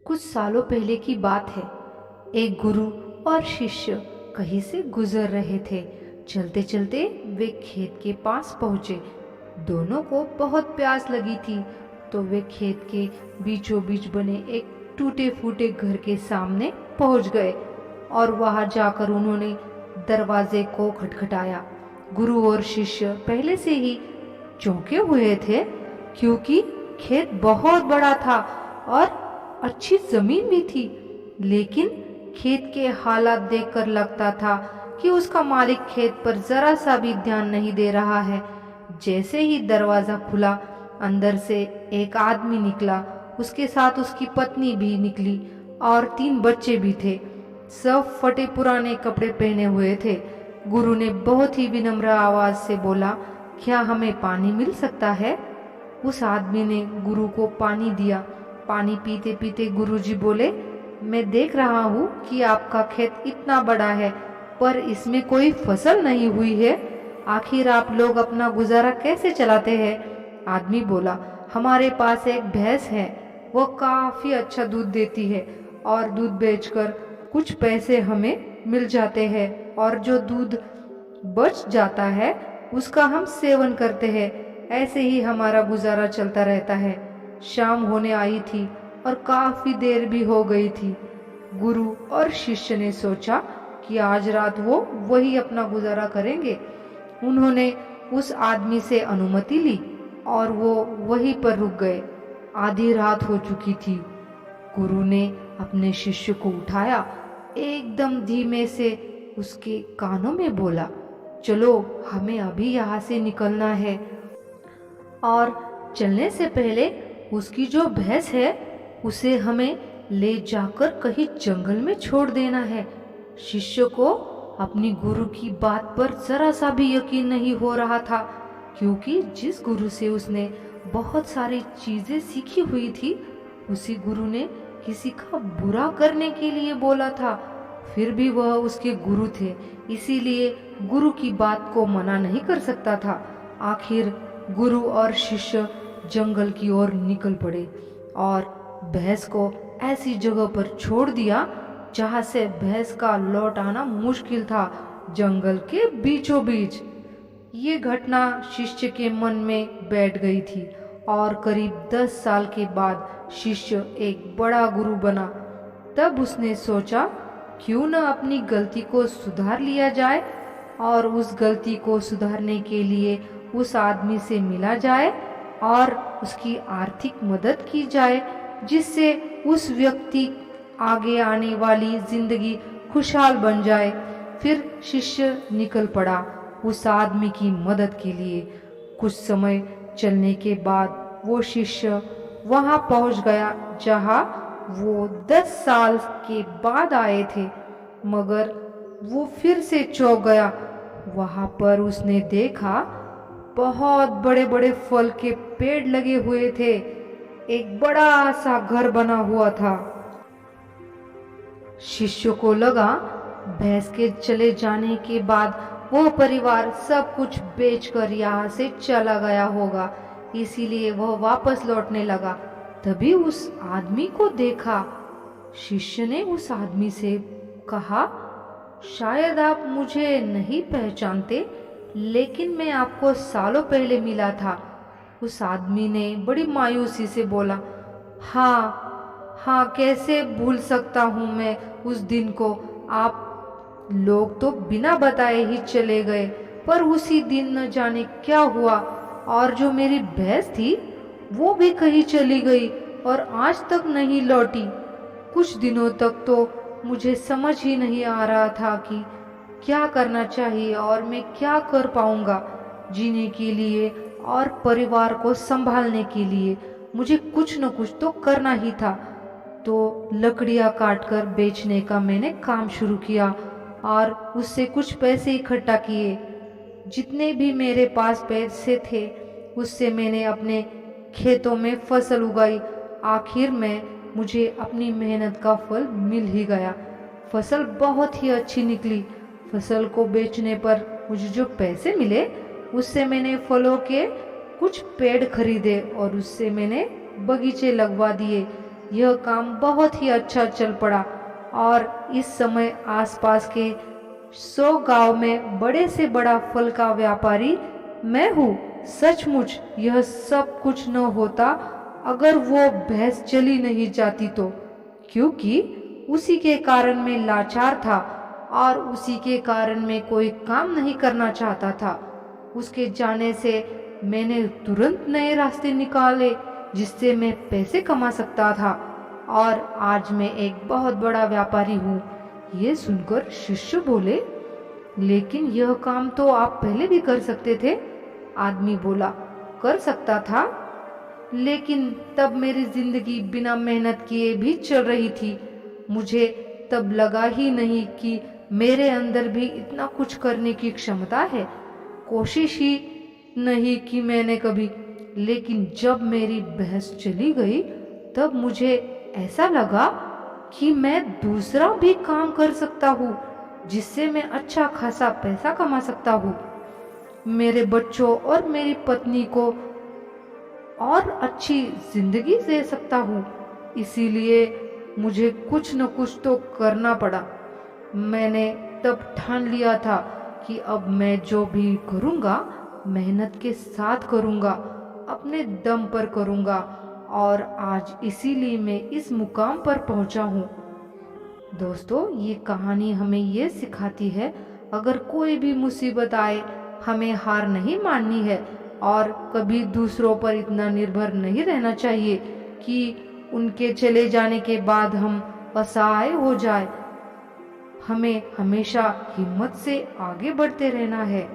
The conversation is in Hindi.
कुछ सालों पहले की बात है। एक गुरु और शिष्य कहीं से गुजर रहे थे। चलते चलते वे खेत के पास पहुंचे। दोनों को बहुत प्यास लगी थी, तो वे खेत के बीचों बीच बने एक टूटे फूटे घर के सामने पहुंच गए और वहां जाकर उन्होंने दरवाजे को खटखटाया। गुरु और शिष्य पहले से ही चौंके हुए थे, क्योंकि खेत बहुत बड़ा था और अच्छी जमीन भी थी। लेकिन खेत के हालात देखकर लगता था कि उसका मालिक खेत पर जरा सा भी ध्यान नहीं दे रहा है। जैसे ही दरवाजा खुला, अंदर से एक आदमी निकला। उसके साथ उसकी पत्नी भी निकली और 3 बच्चे भी थे। सब फटे पुराने कपड़े पहने हुए थे। गुरु ने बहुत ही विनम्र आवाज से बोला, क्या हमें पानी मिल सकता है? उस आदमी ने गुरु को पानी दिया। पानी पीते पीते गुरुजी बोले, मैं देख रहा हूँ कि आपका खेत इतना बड़ा है, पर इसमें कोई फसल नहीं हुई है। आखिर आप लोग अपना गुजारा कैसे चलाते हैं? आदमी बोला, हमारे पास एक भैंस है, वो काफी अच्छा दूध देती है और दूध बेचकर कुछ पैसे हमें मिल जाते हैं, और जो दूध बच जाता है उसका हम सेवन करते हैं। ऐसे ही हमारा गुजारा चलता रहता है। शाम होने आई थी और काफी देर भी हो गई थी। गुरु और शिष्य ने सोचा कि आज रात वो वही अपना गुजारा करेंगे। उन्होंने उस आदमी से अनुमति ली और वो वहीं पर रुक गए। आधी रात हो चुकी थी। गुरु ने अपने शिष्य को उठाया, एकदम धीमे से उसके कानों में बोला, चलो हमें अभी यहाँ से निकलना है, और चलने से पहले उसकी जो भैंस है उसे हमें ले जाकर कहीं जंगल में छोड़ देना है। शिष्य को अपनी गुरु की बात पर जरा सा भी यकीन नहीं हो रहा था, क्योंकि जिस गुरु से उसने बहुत सारी चीजें सीखी हुई थी, उसी गुरु ने किसी का बुरा करने के लिए बोला था। फिर भी वह उसके गुरु थे, इसीलिए गुरु की बात को मना नहीं कर सकता था। आखिर गुरु और शिष्य जंगल की ओर निकल पड़े और भैंस को ऐसी जगह पर छोड़ दिया जहां से भैंस का लौट आना मुश्किल था, जंगल के बीचों बीच। ये घटना शिष्य के मन में बैठ गई थी और करीब 10 साल के बाद शिष्य एक बड़ा गुरु बना। तब उसने सोचा, क्यों न अपनी गलती को सुधार लिया जाए, और उस गलती को सुधारने के लिए उस आदमी से मिला जाए और उसकी आर्थिक मदद की जाए, जिससे उस व्यक्ति आगे आने वाली जिंदगी खुशहाल बन जाए। फिर शिष्य निकल पड़ा उस आदमी की मदद के लिए। कुछ समय चलने के बाद वो शिष्य वहां पहुंच गया जहां वो 10 साल के बाद आए थे, मगर वो फिर से चौंक गया। वहां पर उसने देखा बहुत बड़े बड़े फल के पेड़ लगे हुए थे। एक बड़ा सा घर बना हुआ था। शिष्य को लगा भैंस के चले जाने के बाद वह परिवार सब कुछ बेचकर यहाँ से चला गया होगा, इसीलिए वह वापस लौटने लगा। तभी उस आदमी को देखा। शिष्य ने उस आदमी से कहा, शायद आप मुझे नहीं पहचानते, लेकिन मैं आपको सालों पहले मिला था। उस आदमी ने बड़ी मायूसी से बोला, हाँ, कैसे भूल सकता हूँ मैं उस दिन को। आप लोग तो बिना बताए ही चले गए, पर उसी दिन न जाने क्या हुआ, और जो मेरी भैंस थी वो भी कहीं चली गई और आज तक नहीं लौटी। कुछ दिनों तक तो मुझे समझ ही नहीं आ रहा था कि क्या करना चाहिए और मैं क्या कर पाऊंगा। जीने के लिए और परिवार को संभालने के लिए मुझे कुछ न कुछ तो करना ही था। तो लकड़ियां काटकर बेचने का मैंने काम शुरू किया और उससे कुछ पैसे इकट्ठा किए। जितने भी मेरे पास पैसे थे उससे मैंने अपने खेतों में फसल उगाई। आखिर में मुझे अपनी मेहनत का फल मिल ही गया। फसल बहुत ही अच्छी निकली। फसल को बेचने पर मुझे जो पैसे मिले उससे मैंने फलों के कुछ पेड़ खरीदे और उससे मैंने बगीचे लगवा दिए। यह काम बहुत ही अच्छा चल पड़ा और इस समय आसपास के 100 गांव में बड़े से बड़ा फल का व्यापारी मैं हूँ। सचमुच यह सब कुछ न होता अगर वो भैंस चली नहीं जाती तो, क्योंकि उसी के कारण मैं लाचार था और उसी के कारण मैं कोई काम नहीं करना चाहता था। उसके जाने से मैंने तुरंत नए रास्ते निकाले जिससे मैं पैसे कमा सकता था और आज मैं एक बहुत बड़ा व्यापारी हूँ। ये सुनकर शिष्य बोले, लेकिन यह काम तो आप पहले भी कर सकते थे। आदमी बोला, कर सकता था, लेकिन तब मेरी जिंदगी बिना मेहनत किए भी चल रही थी। मुझे तब लगा ही नहीं कि मेरे अंदर भी इतना कुछ करने की क्षमता है। कोशिश ही नहीं की मैंने कभी। लेकिन जब मेरी भैंस चली गई तब मुझे ऐसा लगा कि मैं दूसरा भी काम कर सकता हूँ जिससे मैं अच्छा खासा पैसा कमा सकता हूँ, मेरे बच्चों और मेरी पत्नी को और अच्छी जिंदगी दे सकता हूँ। इसीलिए मुझे कुछ न कुछ तो करना पड़ा। मैंने तब ठान लिया था कि अब मैं जो भी करूँगा मेहनत के साथ करूँगा, अपने दम पर करूँगा और आज इसीलिए मैं इस मुकाम पर पहुँचा हूँ। दोस्तों, ये कहानी हमें ये सिखाती है, अगर कोई भी मुसीबत आए हमें हार नहीं माननी है और कभी दूसरों पर इतना निर्भर नहीं रहना चाहिए कि उनके चले जाने के बाद हम असहाय हो जाए। हमें हमेशा हिम्मत से आगे बढ़ते रहना है।